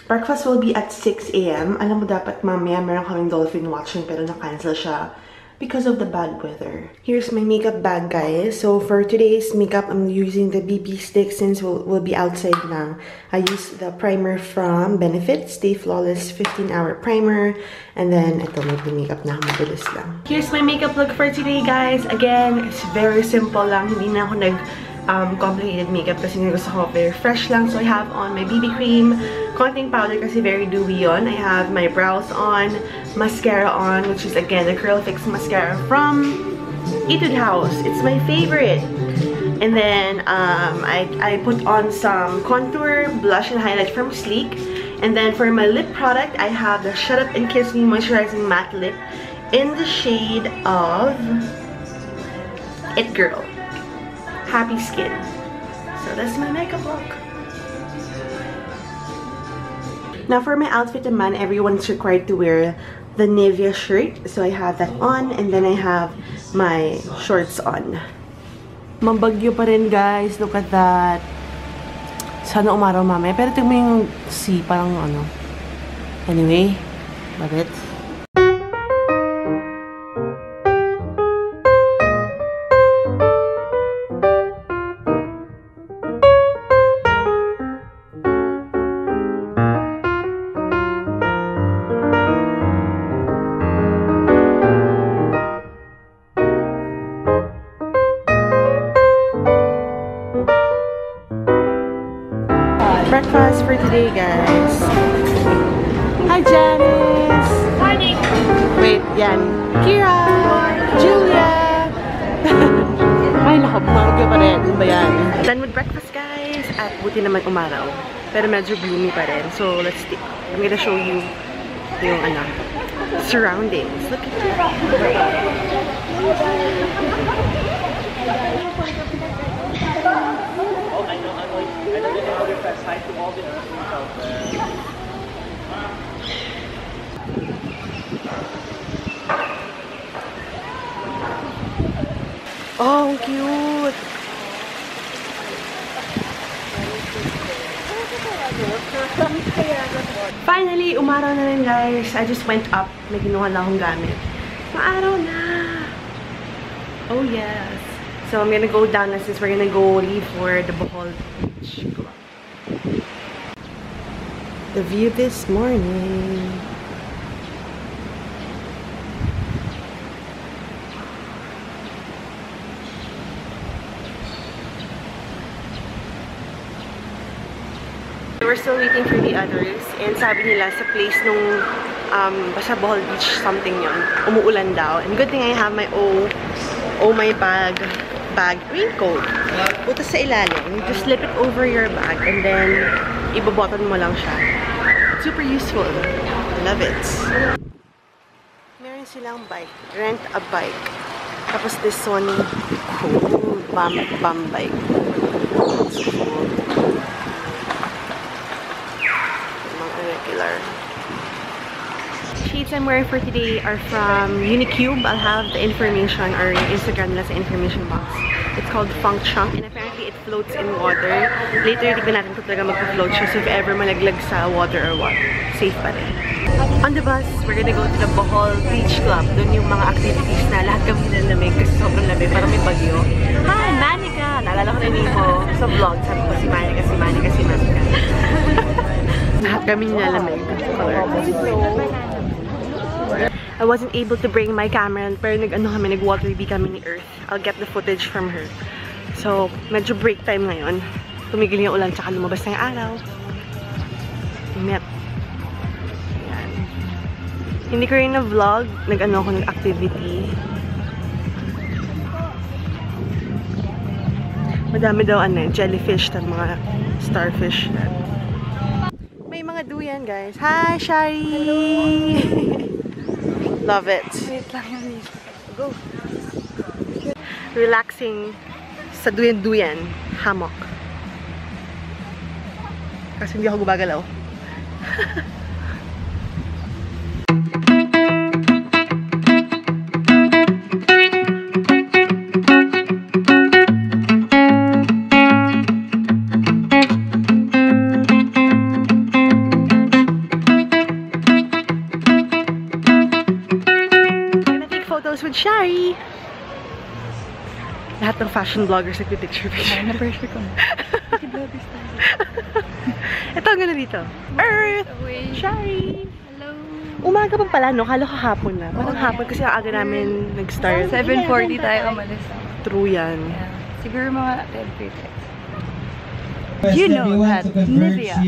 Breakfast will be at 6 a.m. Alam mo, dapat mamaya meron kaming dolphin watching pero na-cancel siya because of the bad weather. Here's my makeup bag, guys. So for today's makeup, I'm using the BB stick since we'll be outside now. I use the primer from Benefit, Stay Flawless 15-hour primer. And then, ito, may makeup na mabilis lang. Here's my makeup look for today, guys. Again, it's very simple lang. Hindi na ako complicated makeup kasi gusto ko very fresh lang. So I have on my BB cream, conting powder kasi very dewy yon. I have my brows on, mascara on, which is again the Curl Fix mascara from Etude House. It's my favorite. And then I put on some contour, blush, and highlight from Sleek. And then for my lip product, I have the Shut Up and Kiss Me Moisturizing Matte Lip in the shade of It Girl. Happy Skin. So that's my makeup look. Now for my outfit naman, everyone's required to wear the Nivea shirt. So I have that on and then I have my shorts on. Mambagyo pa rin, guys. Look at that. Sana umaraw mamaya. Pero tingnan mo yung sea, parang ano. Anyway, love it. Breakfast for today, guys. Hi, Janice! Morning! Wait, yan. Kira! Julia! Ay, nakabumangga pa rin. Ano ba yan? Done with breakfast, guys. At buti naman umaraw. Pero medyo gloomy pa rin. So, let's see. I'm gonna show you yung surroundings. Look at that. Hi to all the out there. Oh, cute! Finally, umaraw na rin, guys. I just went up. May kinuha lang akong gamit. Maaraw na! Oh, yes. So, I'm gonna go down na since we're gonna go leave for the Bohol Beach Club. The view this morning. We're still waiting for the others. And sabi nila sa place nung basta Bohol Beach something yon, umuulan daw. And good thing I have my my bag raincoat. Butas sa ilalim. You just slip it over your bag and then iboboton mo lang siya. Super useful. Love it. Meron silang bike. Rent a bike. Tapos this one, cool. Bum bike. It's cool. Mga regular. Shades I'm wearing for today are from Unicube. I'll have the information or yung Instagram nila sa information box. It's called Funk Chunk and apparently it floats in water. Later, tignan natin kung talaga mag-float siya. So if ever malaglag sa water or what, safe pa rin. On the bus, we're gonna go to the Bohol Beach Club. Doon yung mga activities na lahat kami nilalamig kasi sobrang lamig. Parang may bagyo. Hi, Manika! Naalala ko na yung mo sa vlog. Sabi ko si Manika, si Manika, si Manika. Lahat kami nilalamig. I wasn't able to bring my camera pero nag-waterby kami ni Earth. I'll get the footage from her. So, medyo break time ngayon. Tumigil yung ulan tsaka lumabas na yung araw. Init. Ayan. Hindi ko rin na-vlog. Nag-activity. Madami daw jellyfish at mga starfish. May mga duyan, guys. Hi, Shari! Love it. Wait lang yun. Go. Relaxing sa duyan-duyan. Hammock. Kasi hindi ako gumagalaw. Lahat ng fashion vloggers nagpipicture. Na-pressure ko na. Vloggers tayo. Ito ang ganda dito. Earth! Shari! Hello! Umaga pa pala, no? Kala ko hapon na. Parang hapon kasi ang aga namin nag-start. 7:40 tayo umalis. True yan. Yeah. Siguro mga 10:30. You know that Nivea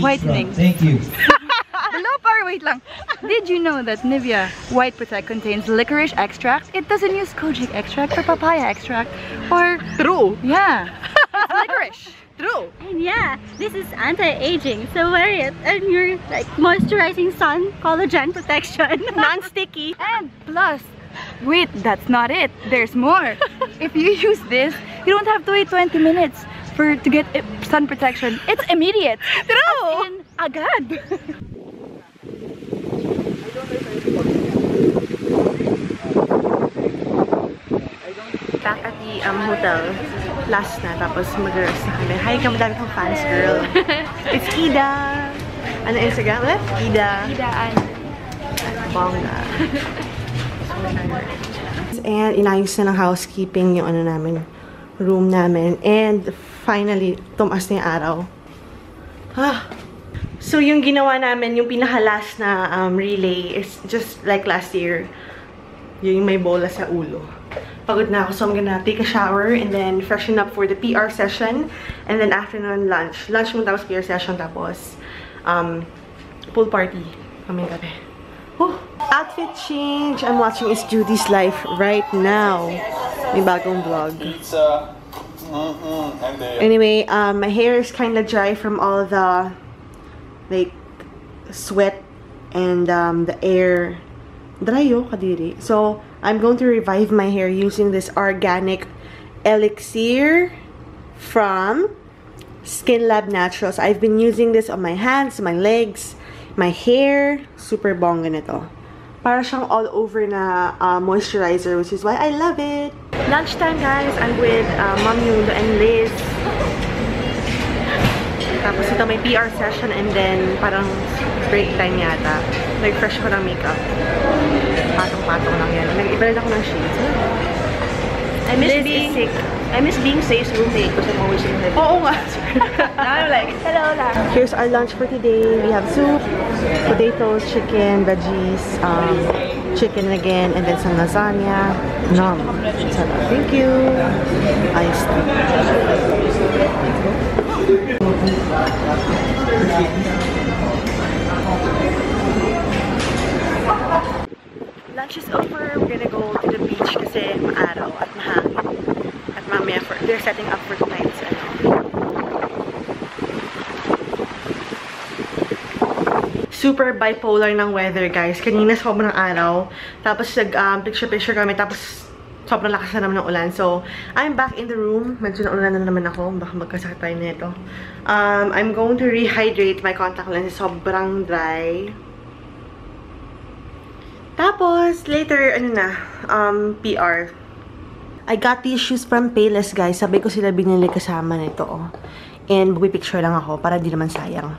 whitening. Thank you. Hello, par, wait lang. Did you know that Nivea White Protect contains licorice extract? It doesn't use kojic extract or papaya extract or... True! Yeah. It's licorice. True! And yeah, this is anti-aging, so wear it and your like moisturizing sun collagen protection. Non-sticky! And plus, wait, that's not it. There's more. If you use this, you don't have to wait 20 minutes to get sun protection. It's immediate. True! As in, agad. Back at the hotel. Last na, tapos mag-rest na kami. Hi, kamadami kong fans, girl. It's Ida! Ano Instagram ulit? Ida. Idaan. Bongga. And inayos na ng housekeeping yung ano namin, room namin. And finally, tumaas na yung araw. So yung ginawa namin, yung pinaka-last na relay is just like last year. Yung may bola sa ulo. Pagod na ako, so I'm gonna take a shower and then freshen up for the PR session. And then afternoon, lunch. Lunch muna tapos PR session, tapos pool party. Kaming gabi. Outfit change. I'm watching Is Judy's Life right now. May bagong vlog. Pizza. Anyway, my hair is kind of dry from all the like sweat and the air. Dry yo, kadiri. So, I'm going to revive my hair using this organic elixir from Skin Lab Naturals. I've been using this on my hands, my legs, my hair. Super bongga nito. Para siyang all over na moisturizer, which is why I love it. Lunchtime, guys. I'm with Mom Yundo and Liz. Tapos ito may PR session and then parang break time yata. Nag-fresh ko ng makeup. Patong-patong lang yan. Nag-iba rin ako ng shades. I miss being Say's roommate because I'm always in her. Oo nga. Now I'm like, hello lang. Here's our lunch for today. We have soup, potatoes, chicken, veggies, chicken again, and then some lasagna. Nom. Sarap. Thank you. Ayos na. Lunch is over. We're gonna go to the beach kasi maaraw at mahangin. At mamaya they're setting up for tonight's super bipolar ng weather, guys. Kanina sobrang araw. Tapos picture-picture kami. Tapos sobrang lakas na naman ng ulan. So, I'm back in the room. Medyo naulan na naman ako. Baka magkasakit tayo nito. I'm going to rehydrate my contact lenses. Sobrang dry. Tapos, later, ano na, PR. I got these shoes from Payless, guys. Sabi ko sila binili kasama nito, oh. And picture lang ako para di naman sayang.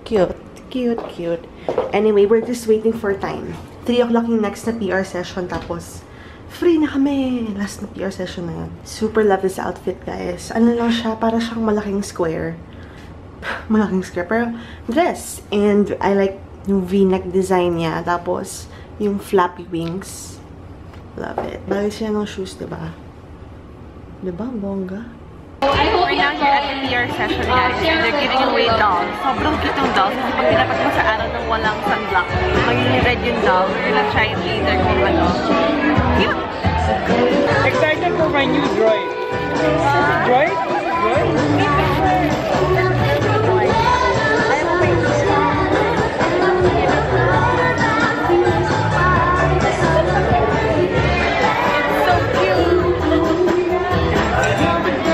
Cute. Cute, cute. Anyway, we're just waiting for time. 3 o'clock yung next na PR session. Tapos, free na kami. Last na PR session na yun. Super love this outfit, guys. Ano lang siya? Para siyang malaking square. Malaking square. Pero, dress. And I like yung V-neck design niya. Tapos, yung flappy wings. Love it. Bagay siya ng shoes, diba? Diba? Bongga. We're now here at the PR session, guys. They're giving away dolls. Sobrang cute yung dolls. Kasi pag nilapat mo sa araw ng walang sunblock, magiging red yung doll. We're gonna try it later kung ano. Cute! Excited for my new droid. Droid?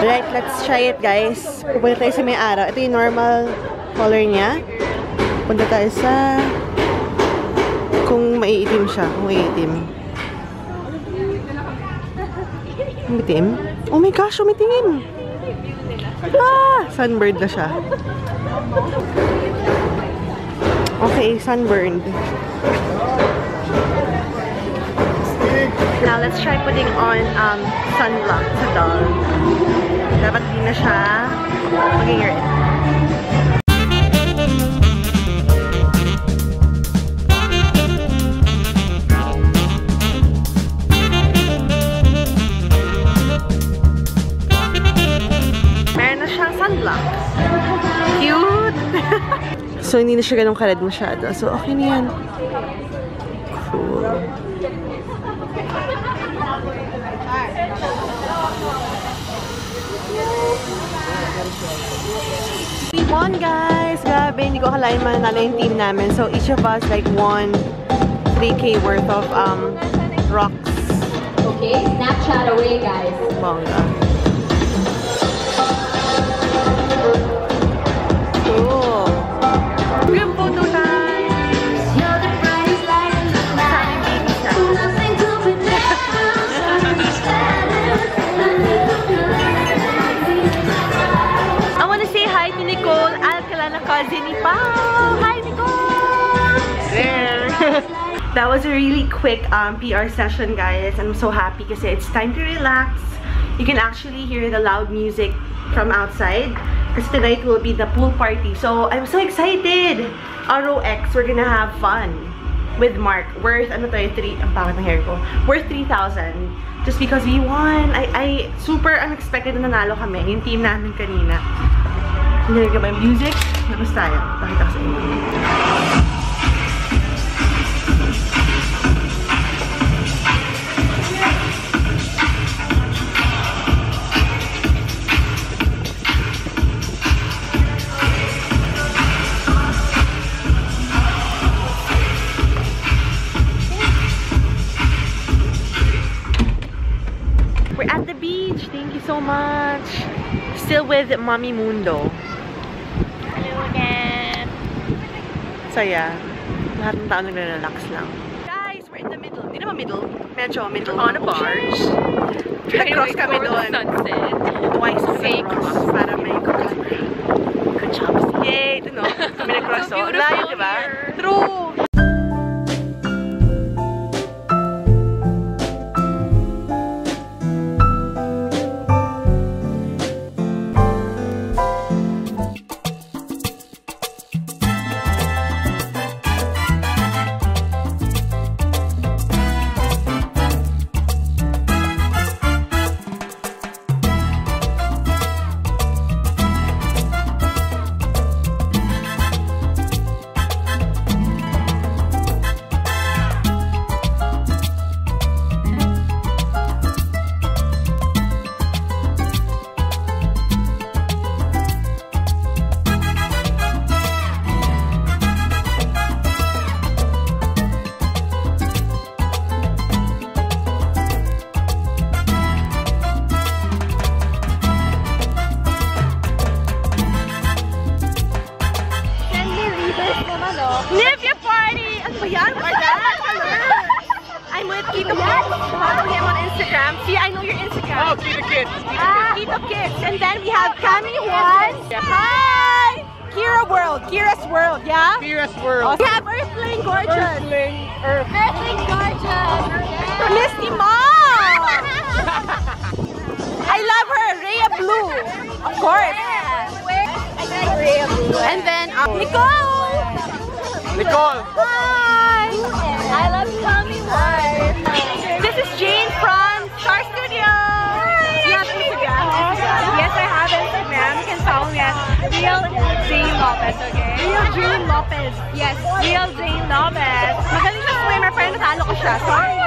Alright, let's try it, guys. Pupunta tayo sa may araw. Ito yung normal color niya. Punta tayo sa kung maiitim siya. Kung maiitim. Umitim? Oh my gosh, umitim! Ah! Sunburned na siya. Okay, sunburned. Now, let's try putting on sunblock sa doll. Dapat di na siya maging red. Meron na siyang sunblock. Cute! So, hindi na siya ganun ka-red masyado. So, okay na yan. Cool. We won, guys! Grabe, hindi ko akalain mananalo yung team namin. So, each of us like won 3K worth of rocks. Okay, Snapchat away, guys. Bongga. Cool. Group photo time! You're the brightest light in the night. Nothing to I want to say hi to Nicole Alcala na cousin ni Pao. Hi, Nicole! There! That was a really quick PR session, guys. I'm so happy kasi it's time to relax. You can actually hear the loud music from outside because tonight will be the pool party. So, I'm so excited! ROX, we're gonna have fun with Mark. Worth, ano to, ang pangit ng hair ko. Worth 3,000. Just because we won. I super unexpected na nanalo kami. Yung team namin kanina. Hindi ka ba yung music? Labas tayo. Pakita ko sa inyo. We're at the beach. Thank you so much. Still with Mommy Mundo. Hello again. Saya. Lahat ng tao nagre-relax lang. Guys, we're in the middle. Hindi naman middle. Medyo middle. On a barge. Nag-cross kami doon. Sunset. Twice Fake nag-cross para may camera. Good job. Yay! Ito no. Kami nag-cross. So beautiful Layo, diba? here. True! Nivea party! Ano ba yan? What's that? I'm with Kito Kids. Follow him on Instagram. See, I know your Instagram. Oh, Kito Kids. Kito Kids. And then we have Cami Juan. Hi! Kira World. Kira's World, yeah? Kira's World. We have Earthling Gorgeous. Earthling gorgeous. Misty Mom! I love her. Rhea Blue. Of course. And then Nicole! Nicole. Hi! I love Tommy Ward. This is Jane from Star Studios. You have Instagram? Yes, I have Instagram. You can follow me at Real Jane Lopez, okay? Real Jane Lopez. Yes, Real Jane Lopez. Magaling na swimmer, pero natalo ko siya. Sorry.